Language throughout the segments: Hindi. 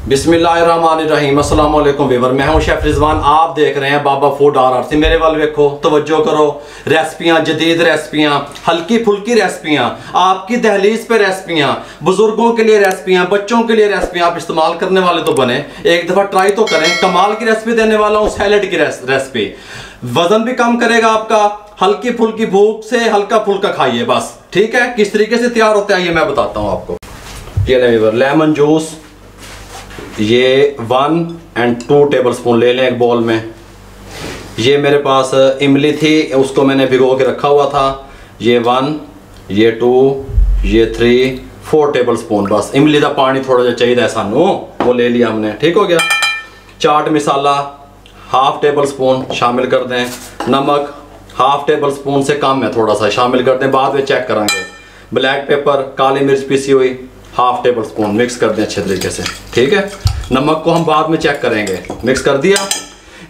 बिस्मिल्लाहिर्रहमानिर्रहीम। अस्सलाम वालेकुम वीवर, मैं हूं शेफ रिजवान। आप देख रहे हैं बाबा फूड RRC। मेरे वाल देखो, तवज्जो करो। रेसिपियां, जदीद रेसिपियां, हल्की फुल्की रेसिपियां, आपकी दहलीज पे रेसिपियां, बुजुर्गों के लिए रेसिपियां, बच्चों के लिए रेसिपियां। आप इस्तेमाल करने वाले तो बने, एक दफ़ा ट्राई तो करें। कमाल की रेसिपी देने वाला हूँ, सैलेड की रेसिपी। वजन भी कम करेगा आपका। हल्की फुल्की भूख से हल्का फुल्का खाइए बस, ठीक है। किस तरीके से तैयार होता है ये मैं बताता हूँ आपको। ये ले वीवर, लेमन जूस ये 1 और 2 टेबलस्पून ले लें एक बॉल में। ये मेरे पास इमली थी, उसको मैंने भिगो के रखा हुआ था। ये 1, ये 2, ये 3, 4 टेबलस्पून। बस इमली का पानी थोड़ा सा चाहिए सानू, वो ले लिया हमने, ठीक हो गया। चाट मसाला 1/2 टेबलस्पून शामिल कर दें। नमक 1/2 टेबलस्पून से कम है, थोड़ा सा शामिल कर दें, बाद में चेक करांगे। ब्लैक पेपर, काली मिर्च पिसी हुई 1/2 टेबलस्पून मिक्स कर दें अच्छे तरीके से, ठीक है। नमक को हम बाद में चेक करेंगे। मिक्स कर दिया।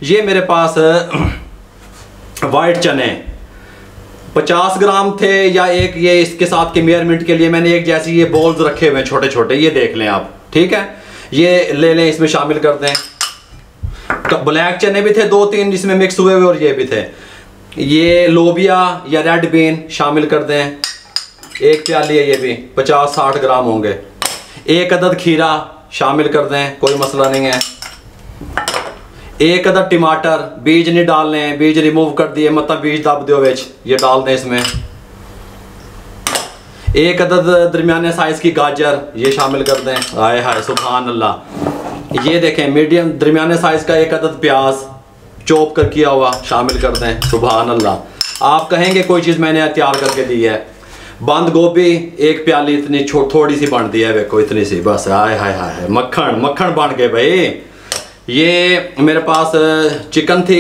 ये मेरे पास वाइट चने 50 ग्राम थे, या एक ये इसके साथ के मेजरमेंट के लिए मैंने एक जैसी ये बॉल्स रखे हुए हैं छोटे छोटे, ये देख लें आप, ठीक है। ये ले लें, इसमें शामिल कर दें। ब्लैक चने भी थे 2-3 जिसमें मिक्स हुए हुए, और ये भी थे। ये लोबिया या रेड बीन शामिल कर दें। एक प्याली है, ये भी 50-60 ग्राम होंगे। एक अदद खीरा शामिल कर दें, कोई मसला नहीं है। एक अदद टमाटर, बीज नहीं डालने, बीज रिमूव कर दिए, मतलब बीज दब दियो बेच, ये डाल दें इसमें। एक अदद दरमियाने साइज की गाजर, ये शामिल कर दें। हाय हाय सुभान अल्लाह। ये देखें मीडियम दरमियाने साइज का एक अदद प्याज चॉप कर किया हुआ शामिल कर दें। सुभान अल्लाह। आप कहेंगे कोई चीज़ मैंने तैयार करके दी है। बंद गोभी एक प्याली, इतनी थोड़ी सी बन दी है, देखो इतनी सी बस। हाय हाय हाय, मक्खन मक्खन बन गए भाई। ये मेरे पास चिकन थी,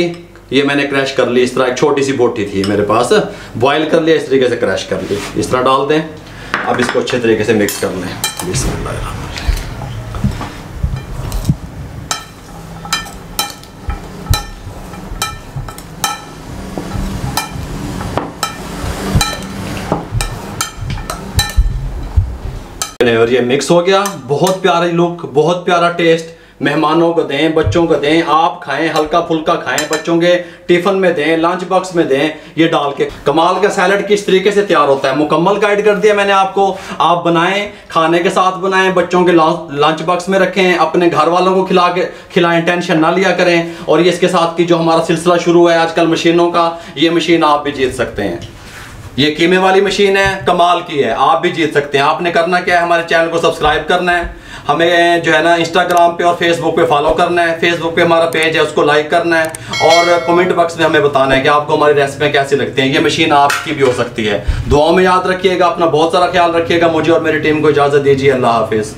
ये मैंने क्रैश कर ली इस तरह। एक छोटी सी बोटी थी मेरे पास, बॉईल कर लिया, इस तरीके से क्रैश कर ली। इस तरह डाल दें। अब इसको अच्छे तरीके से मिक्स कर लें। बिस्मिल्लाह। और ये मिक्स हो गया। बहुत प्यारी लुक, बहुत प्यारा टेस्ट। मेहमानों को दें, बच्चों को दें, आप खाएं, हल्का फुल्का खाएं, बच्चों के टिफिन में दें, लंच बॉक्स में दें। ये डाल के कमाल का सैलड किस तरीके से तैयार होता है मुकम्मल गाइड कर दिया मैंने आपको। आप बनाएं, खाने के साथ बनाएं, बच्चों के लंच बॉक्स में रखें, अपने घर वालों को खिलाएं, टेंशन ना लिया करें। और ये इसके साथ की जो हमारा सिलसिला शुरू है आजकल मशीनों का, ये मशीन आप भी जीत सकते हैं। ये कीमे वाली मशीन है, कमाल की है, आप भी जीत सकते हैं। आपने करना क्या है, हमारे चैनल को सब्सक्राइब करना है, हमें जो है ना इंस्टाग्राम पे और फेसबुक पे फॉलो करना है। फेसबुक पे हमारा पेज है, उसको लाइक करना है, और कमेंट बॉक्स में हमें बताना है कि आपको हमारी रेसिपी कैसी लगती हैं। ये मशीन आपकी भी हो सकती है। दुआओं में याद रखिएगा, अपना बहुत सारा ख्याल रखिएगा। मुझे और मेरी टीम को इजाज़त दीजिए। अल्लाह हाफिज़।